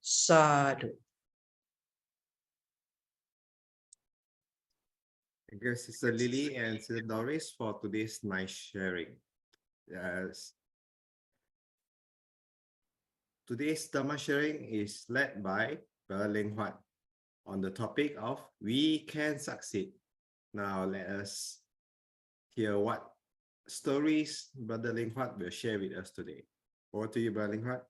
Sadhu. Thank you, Sister Lily and Sister Doris, for today's nice sharing. Yes. Today's Dhamma sharing is led by Bro Tan Leng Huat on the topic of We Can Succeed. Now let us hear what stories Brother Leng Huat will share with us today. Over to you, Brother Leng Huat.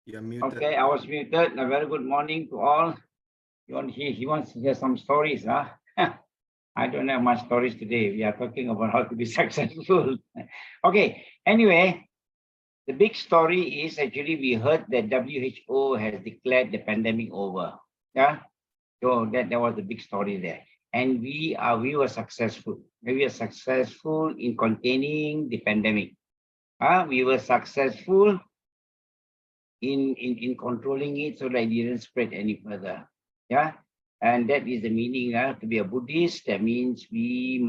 You're muted. Okay, I was muted. A very good morning to all. He wants to hear some stories, huh? I don't have much stories today. We are talking about how to be successful. Okay, anyway, the big story is actually we heard that WHO has declared the pandemic over. Yeah, so that was the big story there. And we were successful. We were successful in containing the pandemic. We were successful in controlling it so that it didn't spread any further. Yeah, and that is the meaning. To be a Buddhist, that means we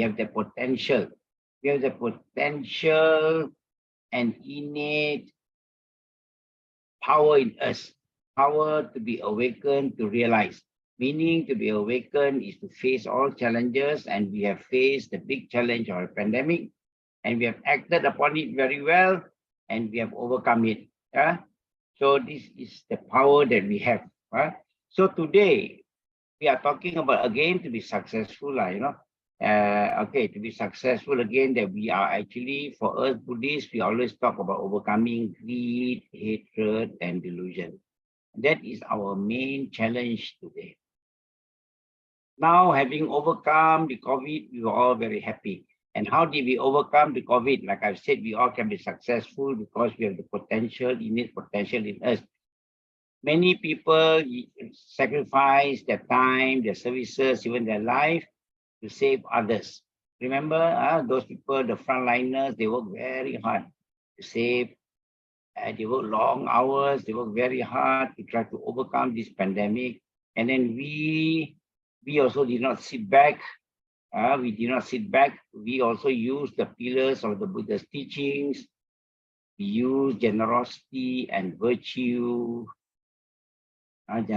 have the potential. We have the potential and innate power in us, power to be awakened, to realize. Meaning to be awakened is to face all challenges, and we have faced the big challenge of a pandemic, and we have acted upon it very well, and we have overcome it. Yeah? So this is the power that we have. So today we are talking about again to be successful, to be successful again, that we are actually, for us Buddhists, we always talk about overcoming greed, hatred, and delusion. That is our main challenge today. Now, having overcome the COVID, we were all very happy. And how did we overcome the COVID? Like I've said, we all can be successful because we have the potential, innate potential in us. Many people sacrifice their time, their services, even their life to save others. Remember, those people, the frontliners, they work very hard to save. They work long hours. They work very hard to try to overcome this pandemic. And then we also did not sit back. We did not sit back. We also use the pillars of the Buddha's teachings. We use generosity and virtue, and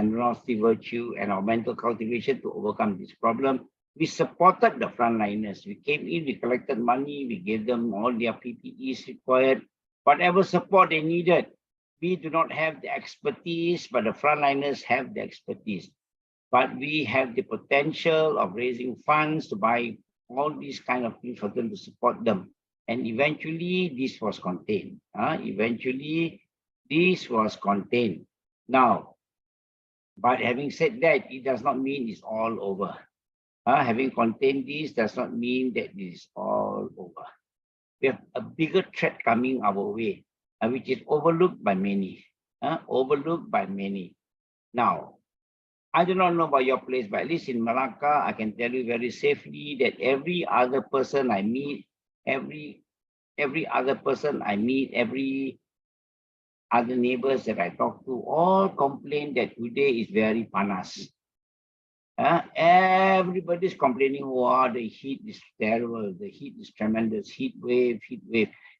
our mental cultivation to overcome this problem. We supported the frontliners. We came in, we collected money, we gave them all their PPEs required, whatever support they needed. We do not have the expertise, but the frontliners have the expertise. But we have the potential of raising funds to buy all these kind of things for them to support them. And eventually, this was contained. Now, but having said that, it does not mean it's all over. Having contained this does not mean that it is all over. We have a bigger threat coming our way, which is overlooked by many. Now, I do not know about your place, but at least in Malacca, I can tell you very safely that every other person I meet, every other neighbors that I talk to, all complain that today is very panas. Everybody's complaining, wow, the heat is terrible, the heat is tremendous, heat wave.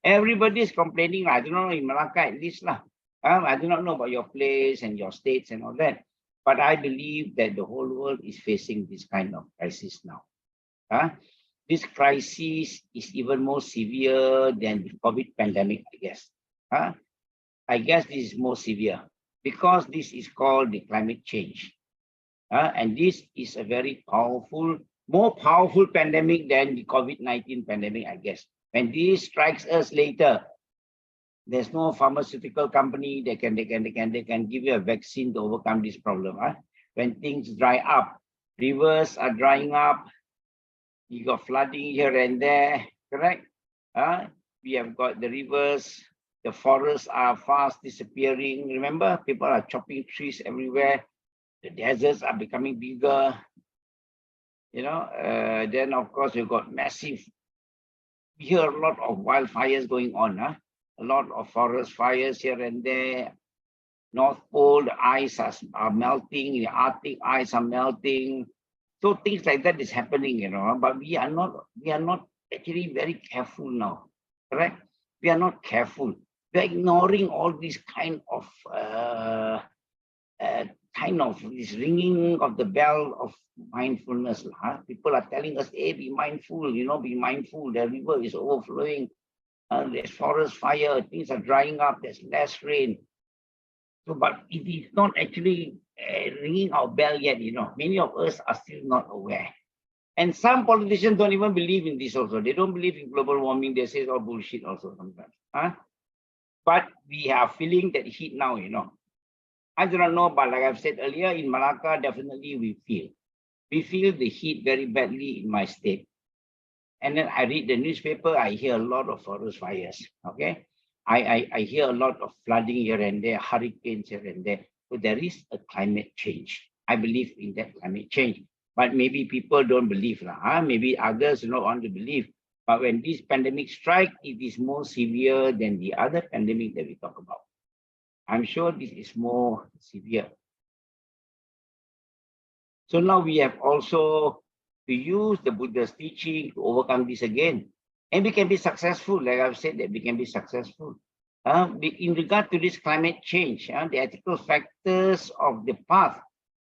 Everybody's complaining. I don't know, in Malacca at least. I do not know about your place and your states and all that. But I believe that the whole world is facing this kind of crisis now. This crisis is even more severe than the COVID pandemic, I guess. I guess this is more severe because this is called the climate change. And this is a very powerful, more powerful pandemic than the COVID-19 pandemic, I guess. When this strikes us later, there's no pharmaceutical company that can give you a vaccine to overcome this problem. When things dry up, rivers are drying up, you got flooding here and there, correct? We have got the rivers, the forests are fast disappearing. Remember, people are chopping trees everywhere. The deserts are becoming bigger. Then of course you've got massive, we hear a lot of wildfires going on. A lot of forest fires here and there. North Pole, the ice are melting, the Arctic ice are melting. So things like that is happening, but we are not actually very careful now, correct? We are not careful. We are ignoring all these kind of this ringing of the bell of mindfulness. People are telling us, hey, be mindful, be mindful. The river is overflowing. There's forest fire. Things are drying up. There's less rain. So, but it is not actually ringing our bell yet. Many of us are still not aware. And some politicians don't even believe in this also. They don't believe in global warming. They say it's all bullshit also sometimes. But we are feeling that heat now, I do not know, but like I've said earlier, in Malacca, definitely we feel the heat very badly in my state. And then I read the newspaper, I hear a lot of forest fires, okay? I hear a lot of flooding here and there, hurricanes here and there. So there is a climate change. I believe in that climate change. But maybe people don't believe. Maybe others don't want to believe. But when this pandemic strikes, it is more severe than the other pandemic that we talk about. I'm sure this is more severe. So now we have also to use the Buddha's teaching to overcome this again. And we can be successful, like I've said, that we can be successful. In regard to this climate change, the ethical factors of the path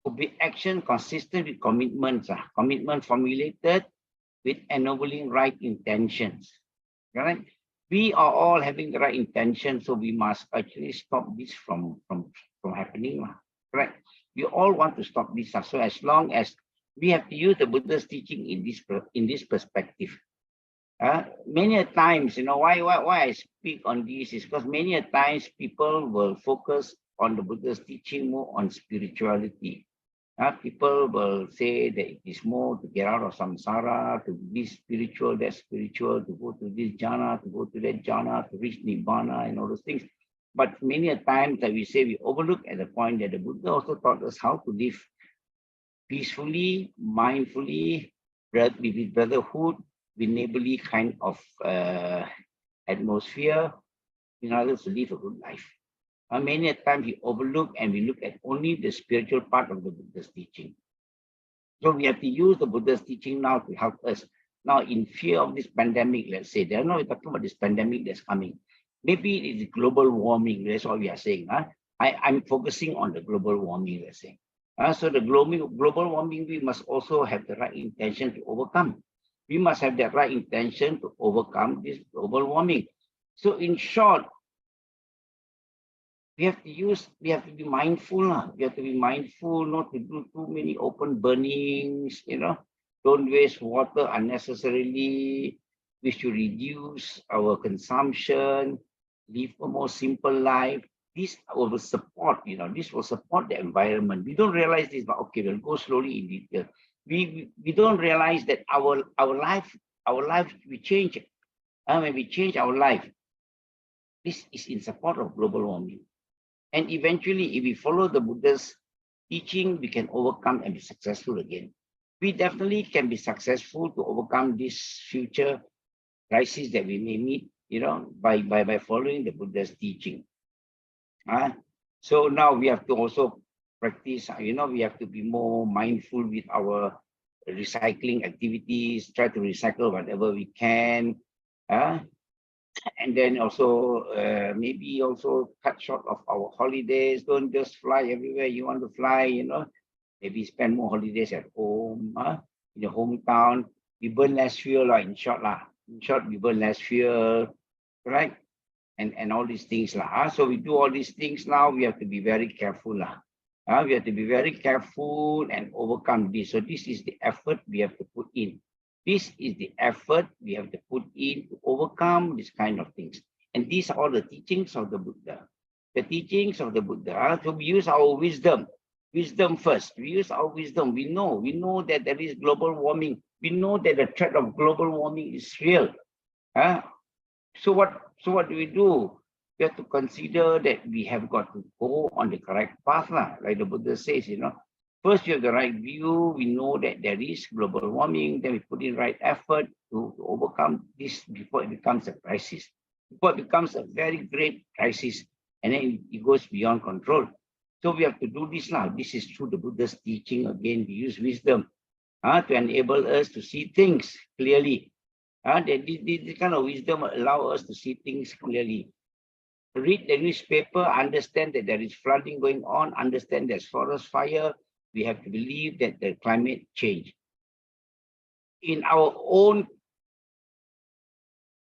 will be action consistent with commitments, commitment formulated with ennobling right intentions. Right? We are all having the right intention, so we must actually stop this from happening. Right? We all want to stop this. So as long as we have to use the Buddha's teaching in this perspective. Many a times, why I speak on this is because many a times people will focus on the Buddha's teaching more on spirituality. People will say that it is more to get out of samsara, to be spiritual, that spiritual, to go to this jhana, to go to that jhana, to reach nibbana and all those things. But many a times that we say we overlook at the point that the Buddha also taught us how to live peacefully, mindfully, with brotherhood, with neighborly kind of atmosphere, in order to live a good life. Many a times we overlook and we look at only the spiritual part of the Buddha's teaching. So we have to use the Buddha's teaching now to help us. Now, in fear of this pandemic, let's say, we're talking about this pandemic that's coming. Maybe it is global warming, that's what we are saying. I'm focusing on the global warming, let's say. So the global warming, we must also have the right intention to overcome. We must have the right intention to overcome this global warming. So in short, we have to be mindful. We have to be mindful not to do too many open burnings, don't waste water unnecessarily. We should reduce our consumption, live a more simple life. This will support, this will support the environment. We don't realize this, but okay, we'll go slowly in detail. We don't realize that our life we change. When we change our life, this is in support of global warming. And eventually, if we follow the Buddha's teaching, we can overcome and be successful again. We definitely can be successful to overcome this future crisis that we may meet, by following the Buddha's teaching. So now we have to also practice, we have to be more mindful with our recycling activities, try to recycle whatever we can. And then also maybe also cut short of our holidays. Don't just fly everywhere you want to fly, Maybe spend more holidays at home, in your hometown. We burn less fuel, in short, we burn less fuel, right? And all these things. So we do all these things now, we have to be very careful. We have to be very careful and overcome this. So this is the effort we have to put in. This is the effort we have to put in to overcome this kind of things. And these are all the teachings of the Buddha. The teachings of the Buddha. So we use our wisdom. Wisdom first. We use our wisdom. We know that there is global warming. We know that the threat of global warming is real. So what do? We have to consider that we have got to go on the correct path, like the Buddha says, First, you have the right view. We know that there is global warming. Then we put in right effort to overcome this before it becomes a crisis. Before it becomes a very great crisis, and then it goes beyond control. So we have to do this now. This is through the Buddha's teaching. Again, we use wisdom. to enable us to see things clearly. This kind of wisdom allow us to see things clearly. Read the newspaper, understand that there is flooding going on, understand there's forest fire. We have to believe that the climate change. In our own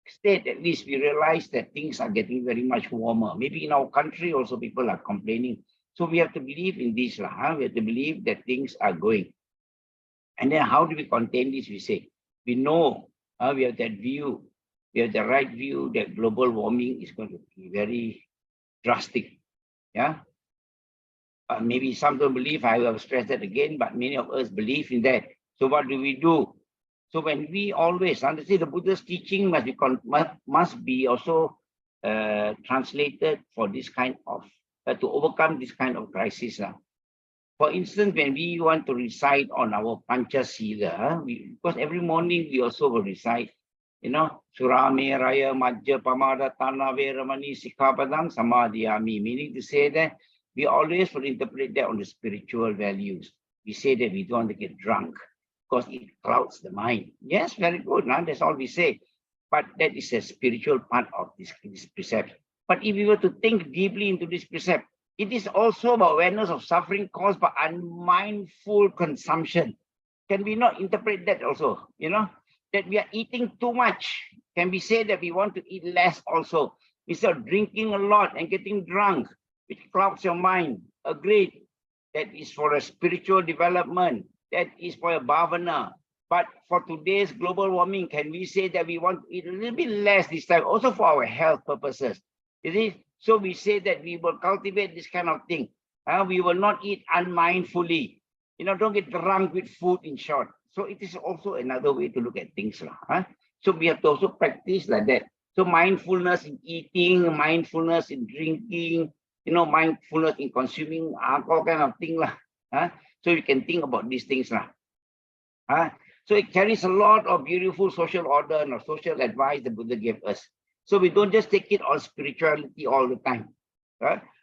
state, at least, we realize that things are getting very much warmer. Maybe in our country also people are complaining. So we have to believe in this. We have to believe that things are going. And then how do we contain this? We say, we know, we have that view, we have the right view that global warming is going to be very drastic. Yeah. Maybe some don't believe, I will stress that again, but many of us believe in that. So what do we do? So when we always understand the Buddha's teaching must be also translated for this kind of, to overcome this kind of crisis. For instance, when we want to recite on our Panchasila, because every morning we also will recite, Surame Raya Majja Pamada Tana Veramani Sikhapadam Samadhyami, meaning to say that we always will interpret that on the spiritual values. We say that we don't want to get drunk because it clouds the mind. Yes, very good. That's all we say. But that is a spiritual part of this precept. But if we were to think deeply into this precept, it is also about awareness of suffering caused by unmindful consumption. Can we not interpret that also? That we are eating too much. Can we say that we want to eat less also? Instead of drinking a lot and getting drunk, which clouds your mind. Agreed. That is for a spiritual development. That is for a bhavana. But for today's global warming, can we say that we want to eat a little bit less this time, also for our health purposes? You see? So we say that we will cultivate this kind of thing. We will not eat unmindfully. Don't get drunk with food, in short. So it is also another way to look at things. So we have to also practice like that. So mindfulness in eating, mindfulness in drinking, mindfulness in consuming alcohol kind of thing. So you can think about these things. So it carries a lot of beautiful social order and social advice the Buddha gave us. So we don't just take it on spirituality all the time.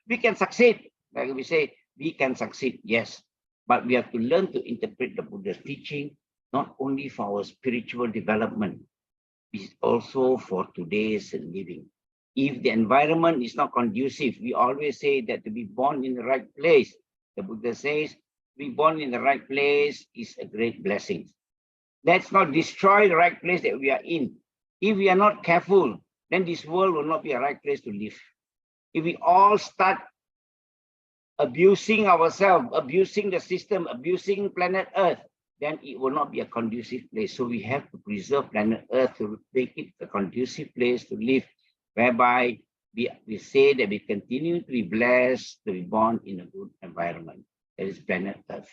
We can succeed. Like we say, we can succeed, yes. But we have to learn to interpret the Buddha's teaching, not only for our spiritual development, it's also for today's living. If the environment is not conducive, we always say that to be born in the right place, the Buddha says, to be born in the right place is a great blessing. Let's not destroy the right place that we are in. If we are not careful, then this world will not be a right place to live. If we all start abusing ourselves, abusing the system, abusing planet Earth, then it will not be a conducive place. So we have to preserve planet Earth to make it a conducive place to live, whereby we say that we continue to be blessed to be born in a good environment. That is planet Earth.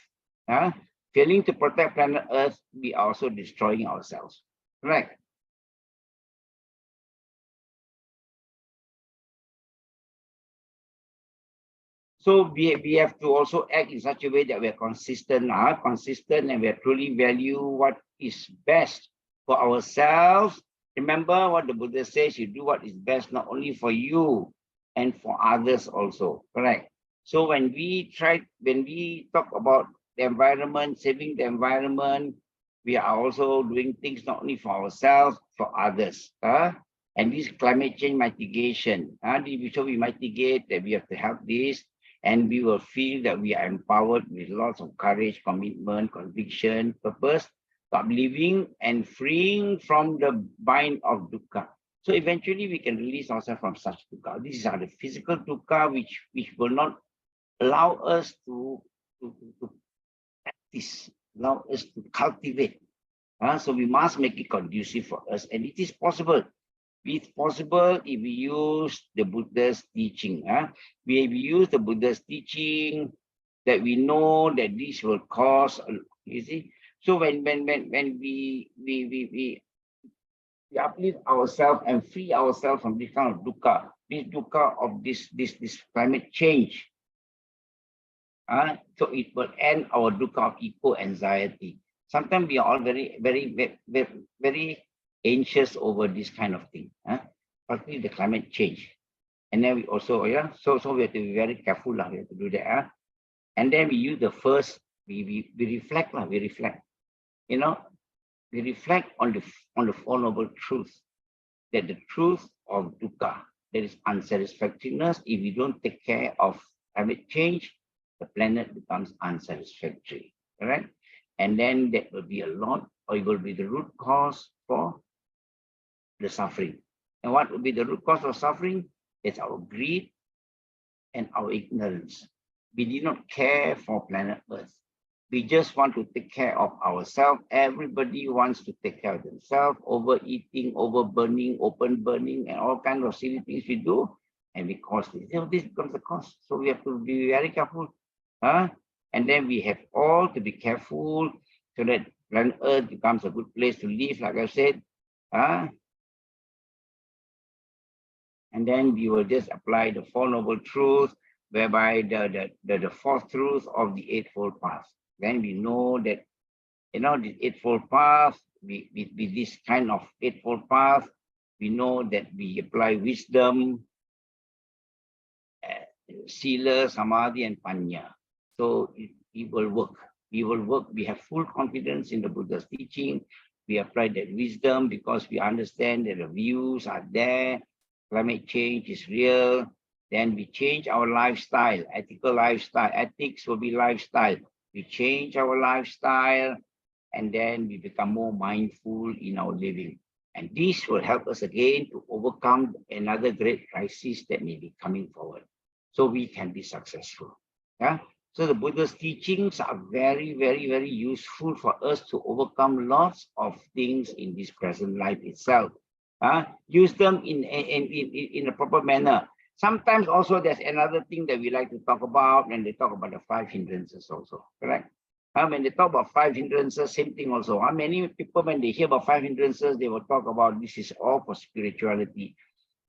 Failing to protect planet Earth, we are also destroying ourselves. Correct? So we have to also act in such a way that we are consistent, and we truly value what is best for ourselves. Remember what the Buddha says, you do what is best not only for you and for others also, correct? So when we talk about the environment, saving the environment, we are also doing things not only for ourselves, for others. And this climate change mitigation, so we mitigate that we have to help this, and we will feel that we are empowered with lots of courage, commitment, conviction, purpose, stop living and freeing from the bind of dukkha. So eventually we can release ourselves from such dukkha. These are the physical dukkha which will not allow us to practice, allow us to cultivate. So we must make it conducive for us, and it is possible. It's possible if we use the Buddha's teaching. We use the Buddha's teaching that we know that this will cause, you see. So when we uplift ourselves and free ourselves from this kind of dukkha, of this climate change, so it will end our dukkha of eco-anxiety. Sometimes we are all very anxious over this kind of thing, particularly the climate change. And then we also, so we have to be very careful, we have to do that. And then we use the first, we reflect, we reflect. you know, we reflect on the Four Noble Truths, that the truth of dukkha, that is unsatisfactoriness. If we don't take care of climate change, the planet becomes unsatisfactory, correct? And then that will be a lot, or it will be the root cause for the suffering. And what will be the root cause of suffering? It's our greed and our ignorance. We did not care for planet Earth. We just want to take care of ourselves. Everybody wants to take care of themselves, overeating, overburning, open burning, and all kinds of silly things we do. And we cause this. This becomes the cause. So we have to be very careful. And then we have all to be careful so that planet Earth becomes a good place to live, like I said. And then we will just apply the Four Noble Truths, whereby the fourth truth of the Eightfold Path. Then we know that, the Eightfold Path, with this kind of Eightfold Path, we know that we apply wisdom, sila, samadhi, and panya. So it will work. We will work. We have full confidence in the Buddha's teaching. We apply that wisdom because we understand that the views are there. Climate change is real. Then we change our lifestyle, ethical lifestyle. Ethics will be lifestyle. We change our lifestyle, and then we become more mindful in our living. And this will help us again to overcome another great crisis that may be coming forward, so we can be successful. So the Buddha's teachings are very, very, very useful for us to overcome lots of things in this present life itself. Use them in a proper manner. Sometimes also there's another thing that we like to talk about, and they talk about the 5 hindrances also, correct? When they talk about 5 hindrances, same thing also. Many people, when they hear about 5 hindrances, they will talk about this is all for spirituality.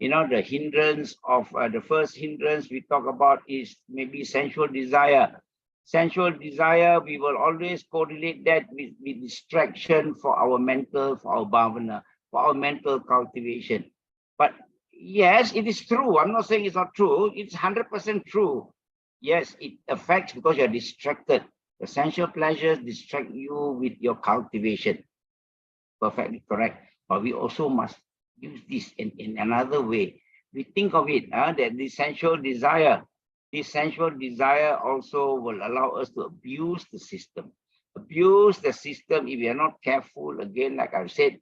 The hindrance of the first hindrance we talk about is maybe sensual desire. Sensual desire, we will always correlate that with distraction for our mental, for our bhavana, for our mental cultivation. But yes, it is true. I'm not saying it's not true. It's 100% true. Yes, it affects because you're distracted. The sensual pleasures distract you with your cultivation. Perfectly correct. But we also must use this in another way. We think of it, that the sensual desire also will allow us to abuse the system. Abuse the system if we are not careful. Again, like I've said,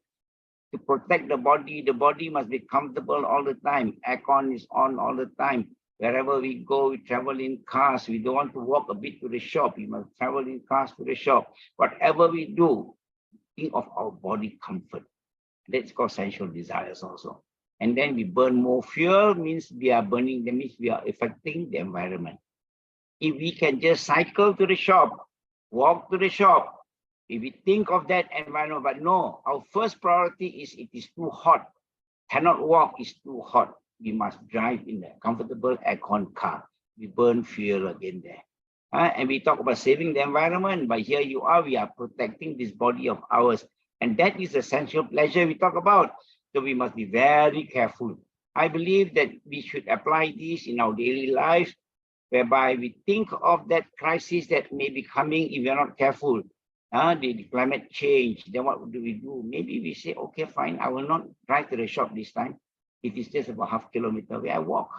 to protect the body must be comfortable all the time. Aircon is on all the time. Wherever we go, we travel in cars. We don't want to walk a bit to the shop. We must travel in cars to the shop. Whatever we do, think of our body comfort. That's called sensual desires also. And then we burn more fuel, means we are burning, that means we are affecting the environment. If we can just cycle to the shop, walk to the shop, if we think of that environment, but no, our first priority is it is too hot, cannot walk, it's too hot. We must drive in a comfortable aircon car. We burn fuel again there. And we talk about saving the environment, but here you are, we are protecting this body of ours. And that is the sensual pleasure we talk about. So we must be very careful. I believe that we should apply this in our daily life, whereby we think of that crisis that may be coming if we are not careful. The climate change, then what do we do? Maybe we say, okay, fine, I will not drive to the shop this time. It is just about half kilometer away, I walk.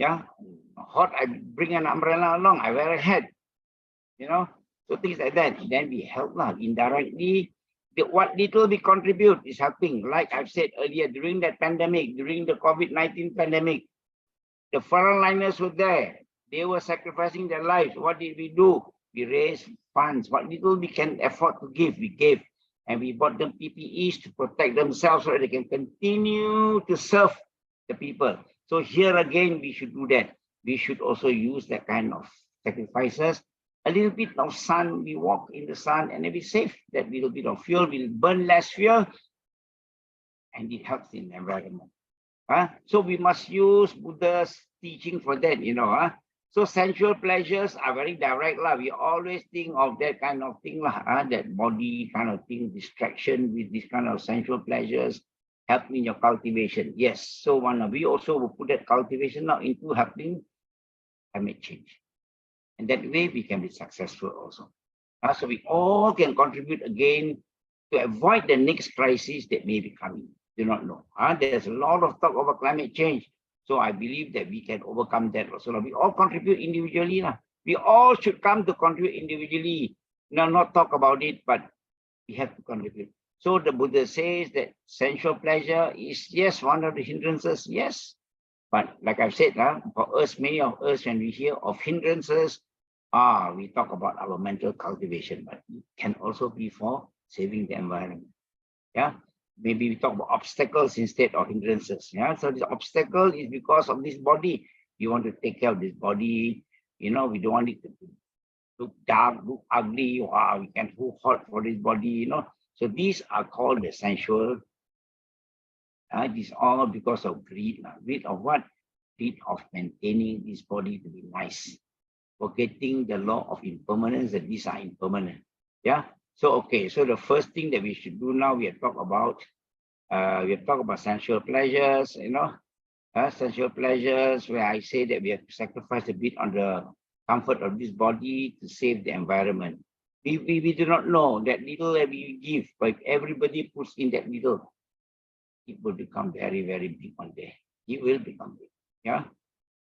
Hot, I bring an umbrella along, I wear a hat. So things like that. Then we help indirectly. What little we contribute is helping. Like I've said earlier, during that pandemic, during the COVID-19 pandemic, the frontliners were there. They were sacrificing their lives. What did we do? We raised funds. What little we can afford to give, we gave. And we bought them PPEs to protect themselves so that they can continue to serve the people. So here again, we should do that. We should also use that kind of sacrifices. A little bit of sun, we walk in the sun, and then we save that little bit of fuel. We'll burn less fuel, and it helps in the environment. So we must use Buddha's teaching for that, So sensual pleasures are very direct. We always think of that kind of thing, that body kind of thing, distraction with this kind of sensual pleasures, help in your cultivation. Yes, so we also will put that cultivation now into helping climate change. And that way we can be successful also. So we all can contribute again to avoid the next crisis that may be coming. Do not know. There's a lot of talk about climate change. So I believe that we can overcome that also. We all contribute individually. We all should come to contribute individually. Not talk about it, but we have to contribute. So the Buddha says that sensual pleasure is, yes, one of the hindrances, yes. But like I've said, for us, many of us, when we hear of hindrances, we talk about our mental cultivation, but it can also be for saving the environment. Yeah, maybe we talk about obstacles instead of hindrances. Yeah, so this obstacle is because of this body. You want to take care of this body. We don't want it to look dark, look ugly. Wow, we can too hot for this body. So these are called the sensual. These all because of greed. Greed of what? Greed of maintaining this body to be nice. Forgetting the law of impermanence, that these are impermanent. Yeah. So okay. So the first thing that we should do now, we have talked about sensual pleasures. Sensual pleasures, where I say that we have to sacrifice a bit on the comfort of this body to save the environment. We do not know that little that we give, but if everybody puts in that little, it will become very, very big one day. It will become big. Yeah.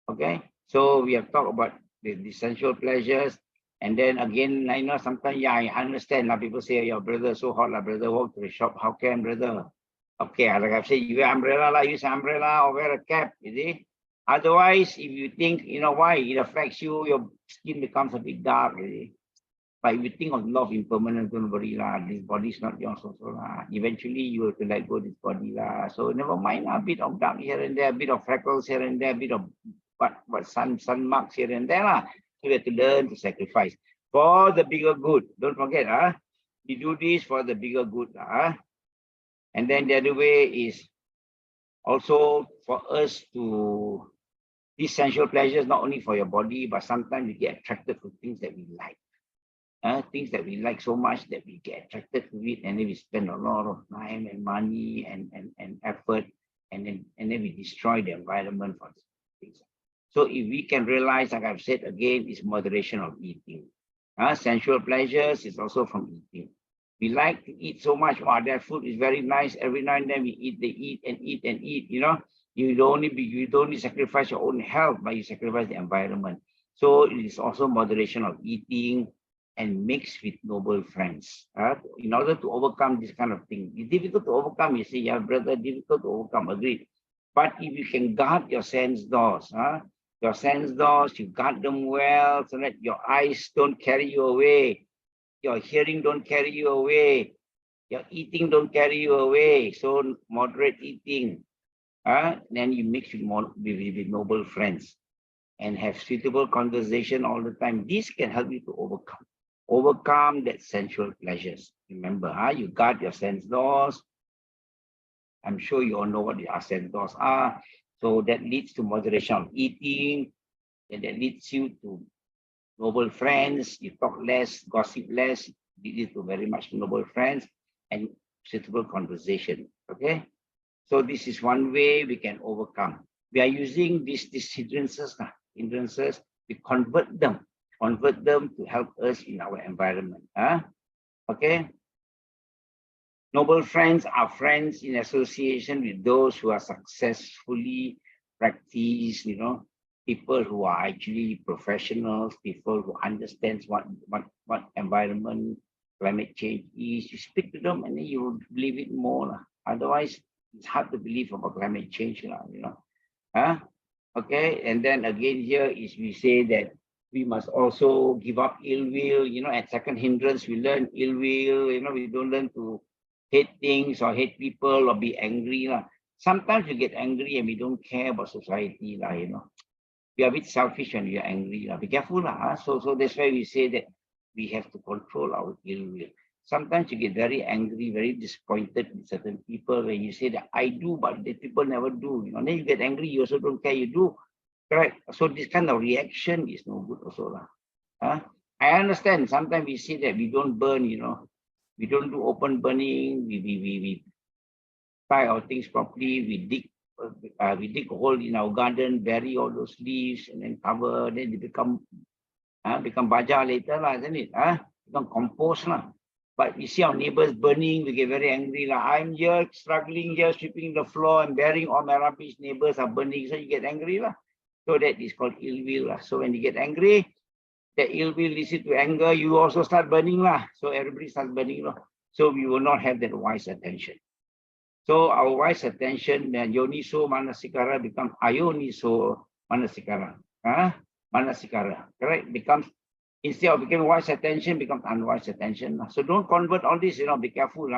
Okay. So we have talked about the sensual pleasures. And then again, I know sometimes, I understand. People say, your brother so hot, brother, walk to the shop. How can, brother? Okay, like I've said, you wear umbrella, use umbrella or wear a cap, you see? Otherwise, if you think, why? It affects you, your skin becomes a bit dark, you see? But if you think of love impermanence, don't worry, this body is not yours also. Eventually, you have to let go this body. So never mind, a bit of dark here and there, a bit of freckles here and there, a bit of sun marks here and there. So we have to learn to sacrifice for the bigger good. Don't forget, we do this for the bigger good. And then the other way is also for us to, these sensual pleasures, not only for your body, but sometimes we get attracted to things that we like. Things that we like so much that we get attracted to it, and then we spend a lot of time and money and effort, and then we destroy the environment for these things. So if we can realize, like I've said again, is moderation of eating. Sensual pleasures is also from eating. We like to eat so much. Wow, that food is very nice. Every now and then we eat and eat. You don't only sacrifice your own health, but you sacrifice the environment. So it is also moderation of eating and mix with noble friends. In order to overcome this kind of thing, it's difficult to overcome. You say, yeah, brother, difficult to overcome. Agreed. But if you can guard your sense doors, you guard them well so that your eyes don't carry you away. Your hearing don't carry you away. Your eating don't carry you away. So moderate eating. Then you mix with noble friends and have suitable conversation all the time. This can help you to overcome that sensual pleasures. Remember, you guard your sense doors. I'm sure you all know what the sense doors are. So that leads to moderation of eating, and that leads you to noble friends. You talk less, gossip less, leads to very much noble friends and suitable conversation. Okay, so this is one way we can overcome. We are using these hindrances. We convert them to help us in our environment. Okay. Noble friends are friends in association with those who are successfully practice, people who are actually professionals, people who understand what environment, climate change is. You speak to them and then you will believe it more. Otherwise, it's hard to believe about climate change, Okay, and then again here is we say that we must also give up ill will, at second hindrance, we learn ill will, we don't learn to hate things or hate people or be angry. Sometimes we get angry and we don't care about society. We are a bit selfish when we are angry. Be careful. So that's why we say that we have to control our ill will. Sometimes you get very angry, very disappointed with certain people when you say that I do, but the people never do. Then you get angry, you also don't care, you do. Correct. So this kind of reaction is no good also. I understand. Sometimes we say that we don't burn, we don't do open burning. We tie our things properly. We dig a hole in our garden, bury all those leaves, and then cover. Then they become baja later, isn't it? become compost lah. But we see our neighbors burning, we get very angry lah. I'm here struggling here, sweeping the floor and bearing all my rubbish. Neighbors are burning, so you get angry lah. So that is called ill will lah. So when you get angry, that ill will leads you to anger. You also start burning lah. So everybody starts burning lah. So we will not have that wise attention. So our wise attention, yoniso manasikara becomes ayoniso manasikara. Manasikara, correct? Becomes, instead of becoming wise attention, becomes unwise attention. So don't convert all this, be careful.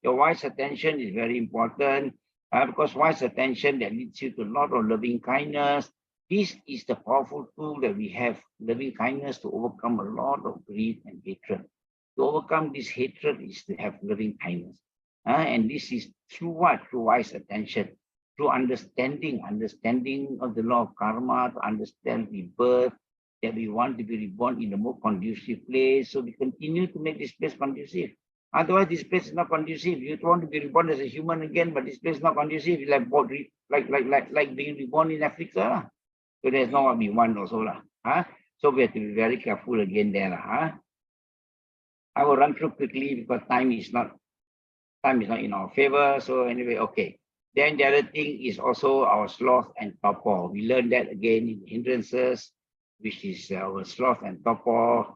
Your wise attention is very important because wise attention that leads you to a lot of loving kindness. This is the powerful tool that we have, loving kindness, to overcome a lot of greed and hatred. To overcome this hatred is to have loving kindness. And this is through what? Through wise attention, through understanding of the law of karma, to understand rebirth, that we want to be reborn in a more conducive place. So we continue to make this place conducive. Otherwise, this place is not conducive. You want to be reborn as a human again, but this place is not conducive. Like being reborn in Africa. So that's not what we want also. So we have to be very careful again there. I will run through quickly because time is not in our favor. So anyway, okay. Then the other thing is also our sloth and torpor. We learned that again in hindrances, which is our sloth and torpor.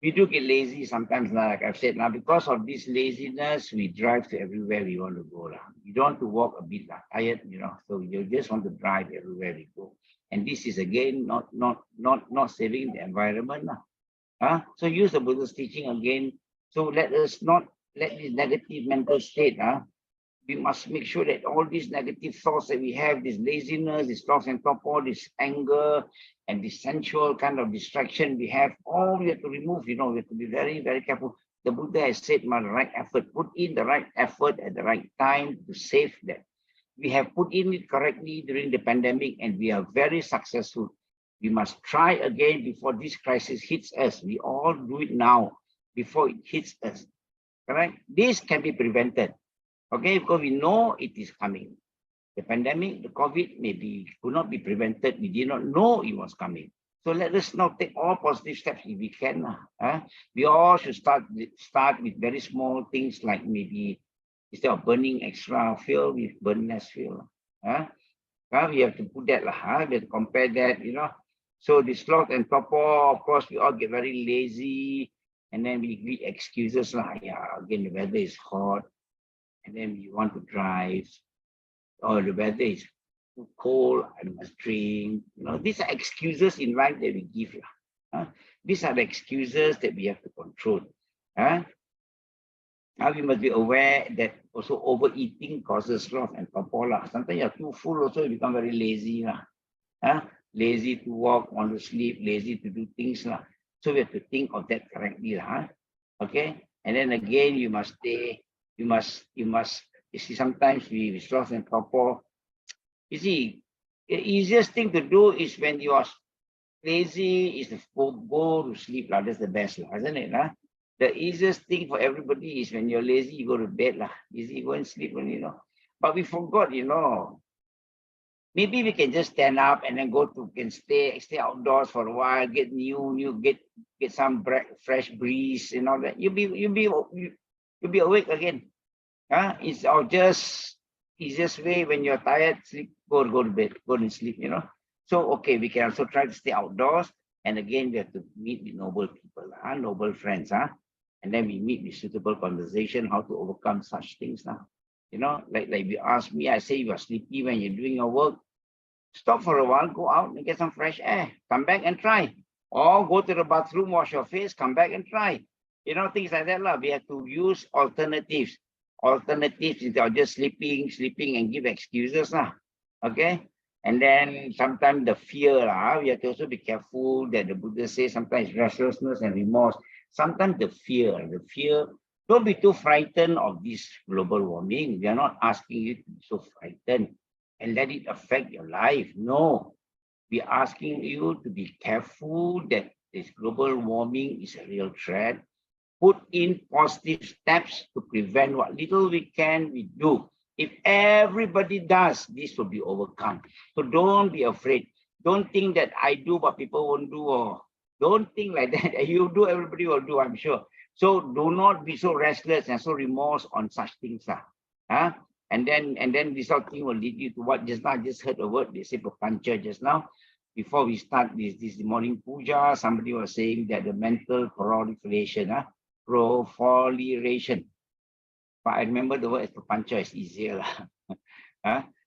We do get lazy sometimes, like I've said now, because of this laziness, we drive to everywhere we want to go. You don't want to walk a bit tired, so you just want to drive everywhere we go. And this is again not saving the environment. So use the Buddha's teaching again. So let us not let this negative mental state, we must make sure that all these negative thoughts that we have, this laziness, this loss and torpor, this anger, and this sensual kind of distraction we have, all we have to remove, we have to be very, very careful. The Buddha has said, the right effort, put in the right effort at the right time to save that. We have put in it correctly during the pandemic and we are very successful. We must try again before this crisis hits us. We all do it now before it hits us. Correct? This can be prevented. Okay, because we know it is coming. The pandemic, the COVID could not be prevented. We did not know it was coming. So let us now take all positive steps if we can. We all should start with very small things, like maybe instead of burning extra fuel, we burn less fuel. We have to put that, we have to compare that, So the sloth and torpor, of course, we all get very lazy and then we give excuses. Again, the weather is hot. And then we want to drive, or the weather is too cold, I must drink. These are excuses in life that we give. These are the excuses that we have to control. Now we must be aware that also overeating causes sloth and torpor. Sometimes you're too full, also you become very lazy. Lazy to walk, want to sleep, lazy to do things. So we have to think of that correctly. Okay, and then again, you must stay. You see, sometimes we sloth and torpor. You see, the easiest thing to do is when you are lazy is to go to sleep. That's the best, isn't it? The easiest thing for everybody is when you're lazy, you go to bed. Easy, go and sleep, But we forgot, Maybe we can just stand up and then stay outdoors for a while, get get some fresh breeze and all that. You'll be awake again. It's just easiest way. When you're tired, sleep, go to bed, go and sleep, So, okay, we can also try to stay outdoors. And again, we have to meet with noble people, noble friends, And then we meet with suitable conversation, how to overcome such things now. Like you ask me, I say you are sleepy when you're doing your work. Stop for a while, go out and get some fresh air. Come back and try. Or go to the bathroom, wash your face, come back and try. Things like that. We have to use alternatives. Alternatives instead of just sleeping and give excuses. Okay? And then sometimes the fear, we have to also be careful that the Buddha says sometimes restlessness and remorse. Sometimes the fear, don't be too frightened of this global warming. We are not asking you to be so frightened and let it affect your life. No, we are asking you to be careful that this global warming is a real threat. Put in positive steps to prevent what little we can, we do. If everybody does, this will be overcome. So don't be afraid. Don't think that I do what people won't do, or Don't think like that. You do, everybody will do, I'm sure. So do not be so restless and so remorse on such things. Huh? And then this whole thing will lead you to what just now. I just heard a word, they say papancha just now. Before we start this morning puja, somebody was saying that the mental proliferation, proliferation. But I remember the word as papancha is easier.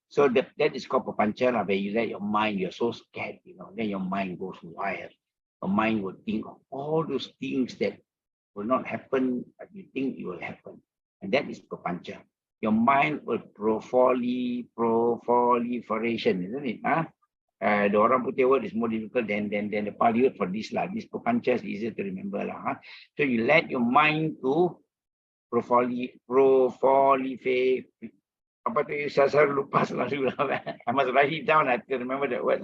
So that is called papancha, where you let your mind, you're so scared, then your mind goes wild. Your mind will think of all those things that will not happen, but you think it will happen. And that is papancha. Your mind will proliferation, isn't it? The orang putih word is more difficult than the Pali word for this. This papancha is easier to remember. So you let your mind to proliferate. Apa tu saya lupa selalu. I must write it down. I have to remember that word.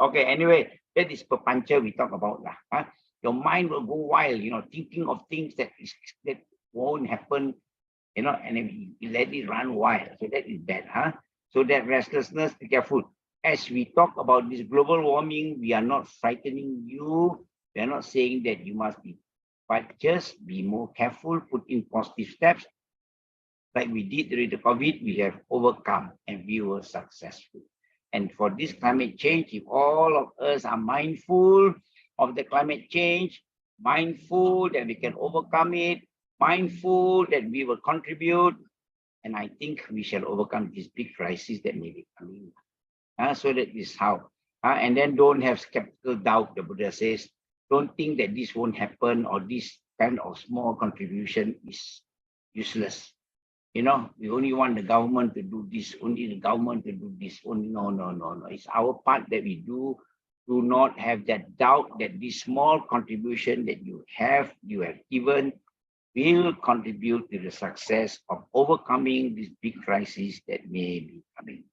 Okay, anyway, that is papancha we talk about. Your mind will go wild, thinking of things that won't happen, and then you let it run wild. So that is bad. So that restlessness, be careful. As we talk about this global warming, we are not frightening you. We are not saying that you must be, but just be more careful, put in positive steps. Like we did during the COVID, we have overcome and we were successful. And for this climate change, if all of us are mindful of the climate change, mindful that we can overcome it, mindful that we will contribute, and I think we shall overcome this big crisis that may be coming. So that is how. And then don't have skeptical doubt, the Buddha says. Don't think that this won't happen or this kind of small contribution is useless. We only want the government to do this, only the government to do this. Only no. It's our part that we do. Do not have that doubt that this small contribution that you have given will contribute to the success of overcoming this big crisis that may be coming.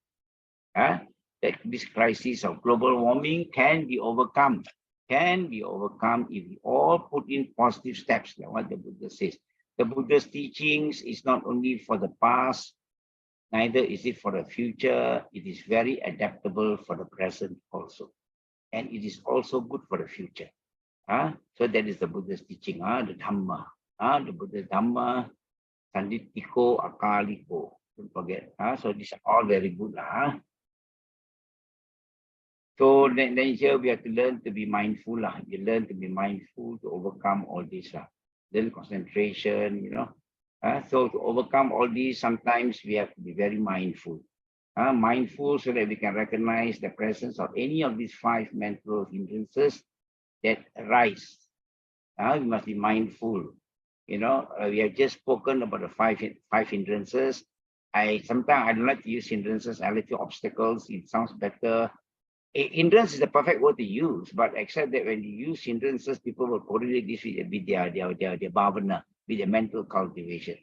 That this crisis of global warming can be overcome. If we all put in positive steps, like what the Buddha says. The Buddha's teachings is not only for the past, neither is it for the future. It is very adaptable for the present also. And it is also good for the future. So that is the Buddha's teaching, the Dhamma. The Buddha's Dhamma, Sanditiko, Akaliko. Don't forget. So these are all very good. So then here we have to learn to be mindful. You learn to be mindful to overcome all this. Then concentration, So to overcome all these, sometimes we have to be very mindful. Mindful so that we can recognize the presence of any of these 5 mental hindrances that arise. We must be mindful. We have just spoken about the five hindrances. Sometimes I don't like to use hindrances. I like to obstacles. It sounds better. Hindrance is the perfect word to use, but except that when you use hindrances, people will correlate this with their bhavana, with their mental cultivation.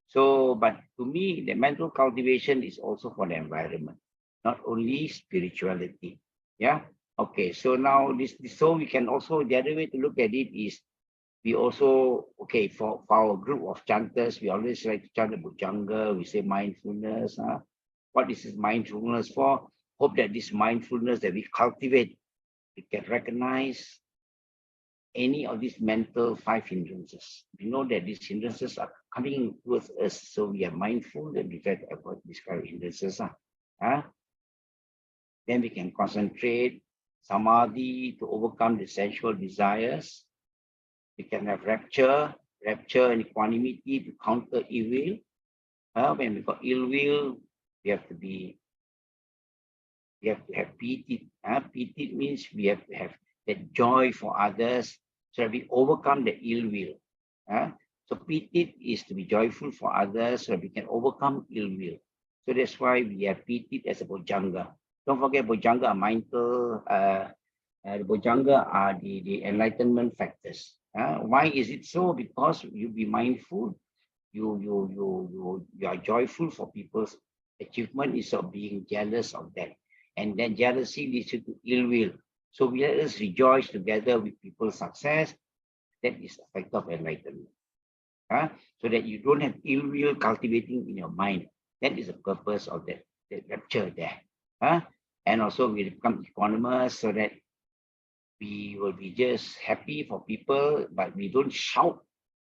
So, but to me, the mental cultivation is also for the environment, not only spirituality. Okay, so now so we can also, the other way to look at it is, we also, okay, for our group of chanters, we always like to chant the bhujanga, we say mindfulness. What is this mindfulness for? Hope that this mindfulness that we cultivate, we can recognize any of these mental 5 hindrances. We know that these hindrances are coming with us, so we are mindful that we try to avoid these kind of hindrances. Then we can concentrate, samadhi to overcome the sensual desires. We can have rapture and equanimity to counter ill will. When we got ill will, we have to have piti. Piti means we have to have that joy for others, so that we overcome the ill will. So piti is to be joyful for others, so that we can overcome ill will. So that's why we have piti as a bojjhanga. Don't forget bojjhanga are mindful. The bojjhanga are the enlightenment factors. Why is it so? Because you be mindful, you are joyful for people's achievement instead of being jealous of that. And then jealousy leads you to ill will. So we let us rejoice together with people's success. That is the effect of enlightenment. So that you don't have ill will cultivating in your mind. That is the purpose of that rapture there. And also we become equanimous so that we will be just happy for people, but we don't shout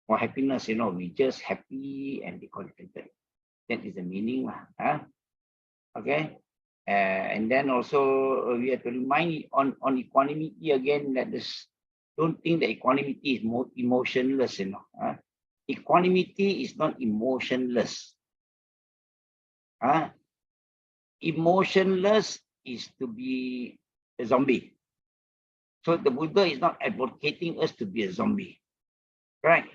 for happiness, we just happy and be contented. That is the meaning. Okay. And then also we have to remind on equanimity again that this, don't think that equanimity is more emotionless, Equanimity is not emotionless. Emotionless is to be a zombie. So the Buddha is not advocating us to be a zombie, right?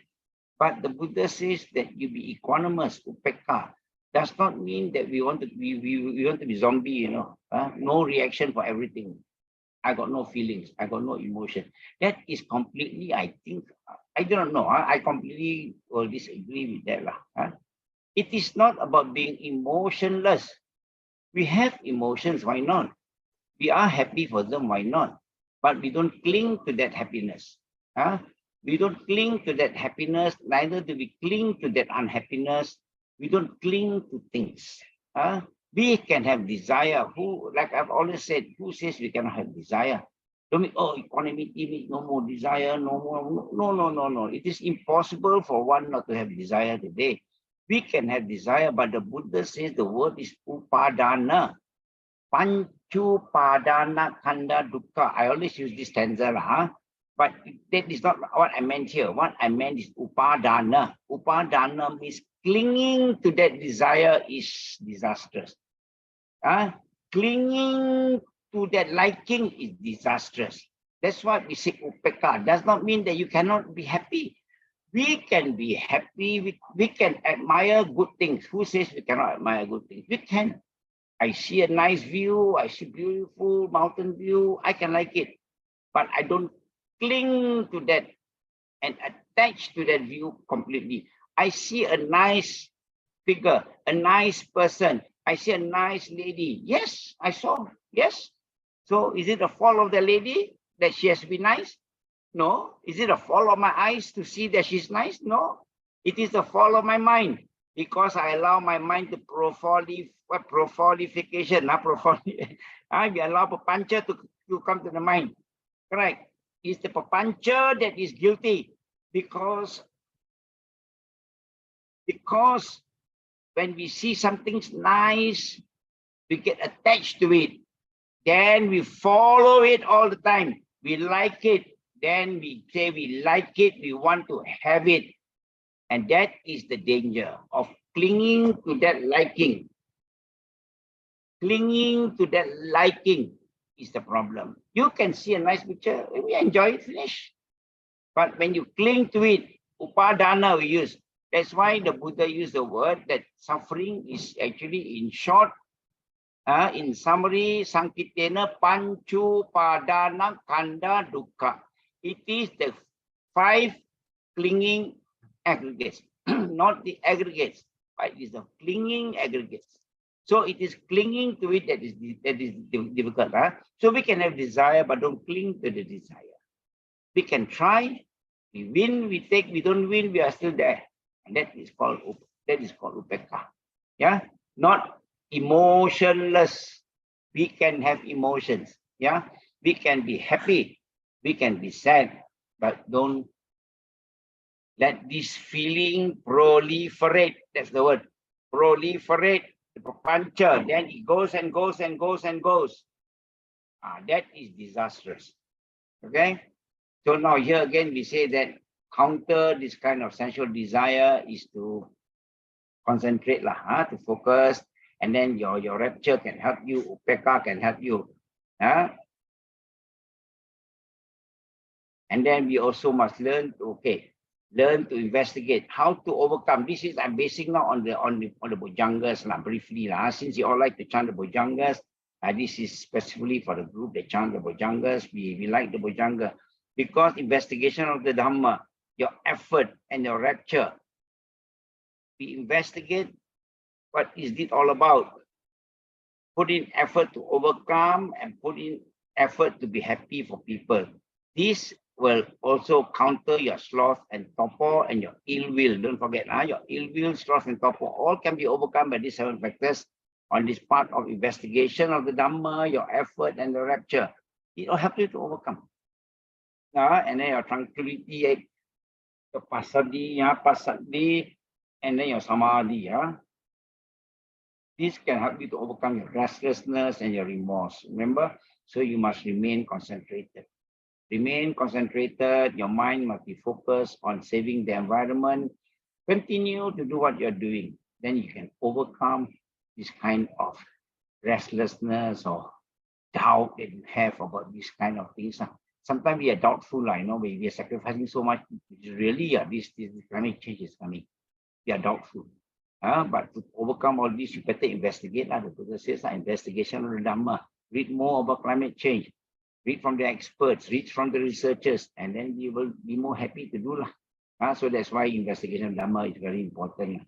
But the Buddha says that you be equanimous, upekkha. Does not mean that we want to be we want to be zombie, no reaction for everything. I got no feelings, I got no emotion. That is completely, I think, I don't know. I completely will disagree with that. It is not about being emotionless. We have emotions, why not? We are happy for them, why not? But we don't cling to that happiness. We don't cling to that happiness, neither do we cling to that unhappiness. We don't cling to things. We can have desire. Who, like I've always said, who says we cannot have desire? Don't mean, equanimity means no more desire, no more. No. It is impossible for one not to have desire today. We can have desire, but the Buddha says the word is upadana. Panchu padana kanda dukkha. I always use this stanza, but that is not what I meant here. What I meant is upadana. Upadana means clinging to that desire is disastrous. Clinging to that liking is disastrous. That's why we say upekkha. Does not mean that you cannot be happy. We can be happy. We can admire good things. Who says we cannot admire good things? We can. I see a nice view. I see beautiful mountain view. I can like it. But I don't cling to that and attach to that view completely. I see a nice figure, a nice person. I see a nice lady. Yes, I saw. Yes. So is it a fault of the lady that she has to be nice? No. Is it a fault of my eyes to see that she's nice? No. It is the fault of my mind because I allow my mind to prolification. We allow papancha to come to the mind. Correct. It's the papancha that is guilty because when we see something nice, we get attached to it. Then we follow it all the time. We like it. Then we say we like it. We want to have it. And that is the danger of clinging to that liking. Clinging to that liking is the problem. You can see a nice picture. We enjoy it, finish. But when you cling to it, upadana we use. That's why the Buddha used the word that suffering is actually, in short, in summary, Sankitena Panchu Padana Kanda Dukkha. It is the 5 clinging aggregates, not the aggregates, but it is the clinging aggregates. So it is clinging to it that is difficult. So we can have desire, but don't cling to the desire. We can try, we win, we take, we don't win, we are still there. And that is called upekkha. Yeah, not emotionless. We can have emotions. Yeah, we can be happy, we can be sad, but don't let this feeling proliferate. That's the word. Proliferate, the papancha. Then it goes and goes and goes and goes. That is disastrous. Okay. So now here again we say that counter this kind of sensual desire is to concentrate to focus, and then your rapture can help you, upekkha can help you. And then we also must learn to investigate how to overcome. This is I'm basing now on the bhujangas briefly since you all like to chant the bhujangas. This is specifically for the group that chant the bhujangas. We like the bhujanga because investigation of the Dhamma, your effort and your rapture. We investigate what is it all about. Put in effort to overcome and put in effort to be happy for people. This will also counter your sloth and torpor and your ill will. Don't forget, your ill will, sloth, and torpor all can be overcome by these 7 factors on this part of investigation of the Dhamma, your effort and the rapture. It will help you to overcome. and then your tranquility, your passaddhi, and then your samadhi. This can help you to overcome your restlessness and your remorse. Remember, so you must remain concentrated. Remain concentrated. Your mind must be focused on saving the environment. Continue to do what you're doing. Then you can overcome this kind of restlessness or doubt that you have about these kind of things. Sometimes we are doubtful, we are sacrificing so much. Really, this climate change is coming. We are doubtful. But to overcome all this, you better investigate. The Buddha says, investigation of the Dhamma. Read more about climate change. Read from the experts, read from the researchers, and then you will be more happy to do. So that's why investigation of Dhamma is very important.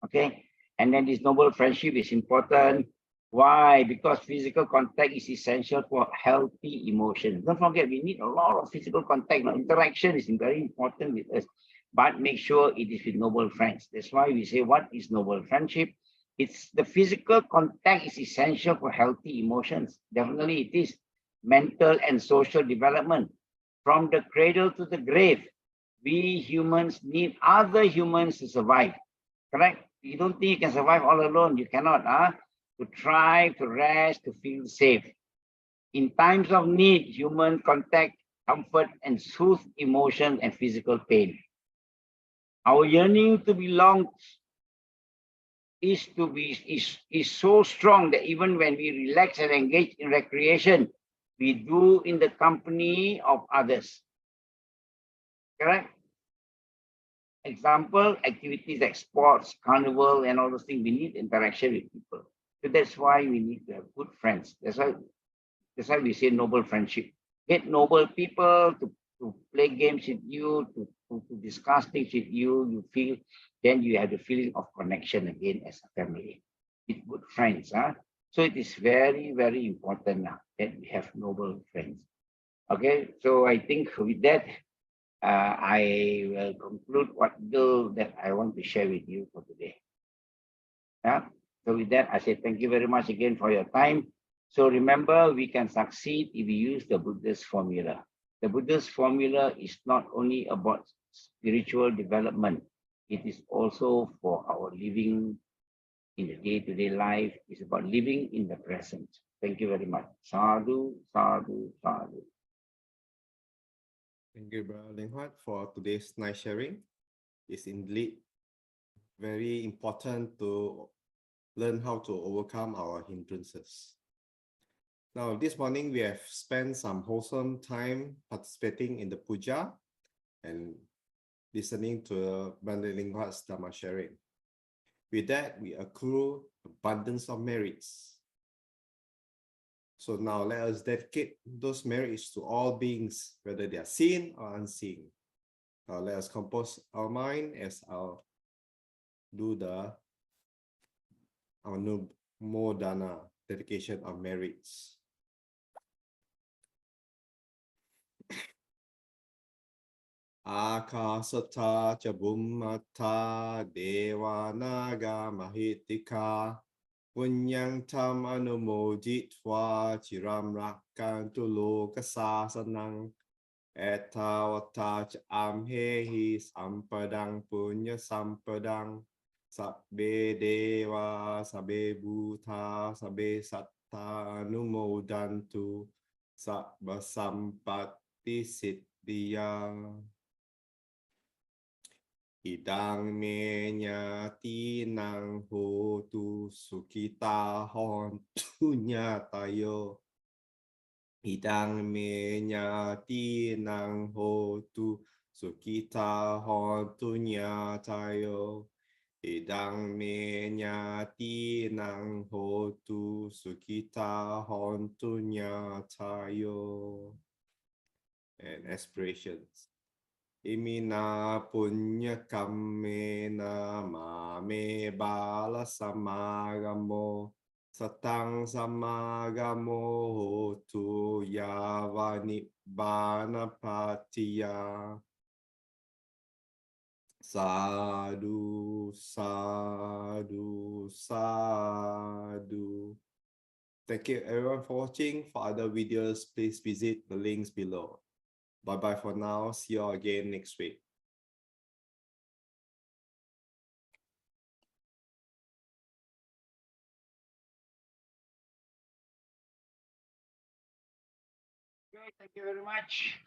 Okay, and then this noble friendship is important. Why? Because physical contact is essential for healthy emotions. Don't forget, we need a lot of physical contact. Interaction is very important with us, but make sure it is with noble friends. That's why we say, what is noble friendship? It's the physical contact is essential for healthy emotions. Definitely it is. Mental and social development. From the cradle to the grave, we humans need other humans to survive. Correct? You don't think you can survive all alone. You cannot. To thrive, to rest, to feel safe. In times of need, human contact, comfort, and soothe emotion and physical pain. Our yearning to belong is so strong that even when we relax and engage in recreation, we do in the company of others. Correct? Example, activities like sports, carnival, and all those things, we need interaction with people. So that's why we need to have good friends. That's why we say noble friendship. Get noble people to play games with you, to discuss things with you. You feel, then you have the feeling of connection again as a family with good friends. So it is very, very important that we have noble friends. Okay, so I think with that, I will conclude what that I want to share with you for today. So with that, I say thank you very much again for your time. So remember, we can succeed if we use the Buddha's formula. The Buddha's formula is not only about spiritual development, it is also for our living in the day-to-day life. It's about living in the present. Thank you very much. Sadhu, sadhu, sadhu. Thank you, Bro Leng Huat, for today's nice sharing. It's indeed very important to learn how to overcome our hindrances. Now, this morning we have spent some wholesome time participating in the puja and listening to Bro Tan Leng Huat's Dhamma sharing. With that, we accrue abundance of merits. So now let us dedicate those merits to all beings, whether they are seen or unseen. Now let us compose our mind as I'll do our Modana, dedication of merits. Akasata Chabummata Devanaga Mahitika Punyang Tam Anumojitwa Chiram Rakantu Lokasasanang Etawata Amhehi Sampadang Punya Sampadang Sabbe Deva Sabbe Bhuta Sabbe Satta Anumodantu Sabba Sampatti Siddhiya Idang me nyati nang hotu sukita hontu nyatayo. Idang me nyati nang hotu sukita hontu nyatayo. Idang me nyati nang hotu sukita hontu nyatayo. And aspirations. Imina punya kammena mame bala samagamo satang samagamo hotu yavani bana patiya. Sadhu, sadhu, sadhu. Thank you everyone for watching. For other videos, please visit the links below. Bye-bye for now. See you all again next week. Okay, thank you very much.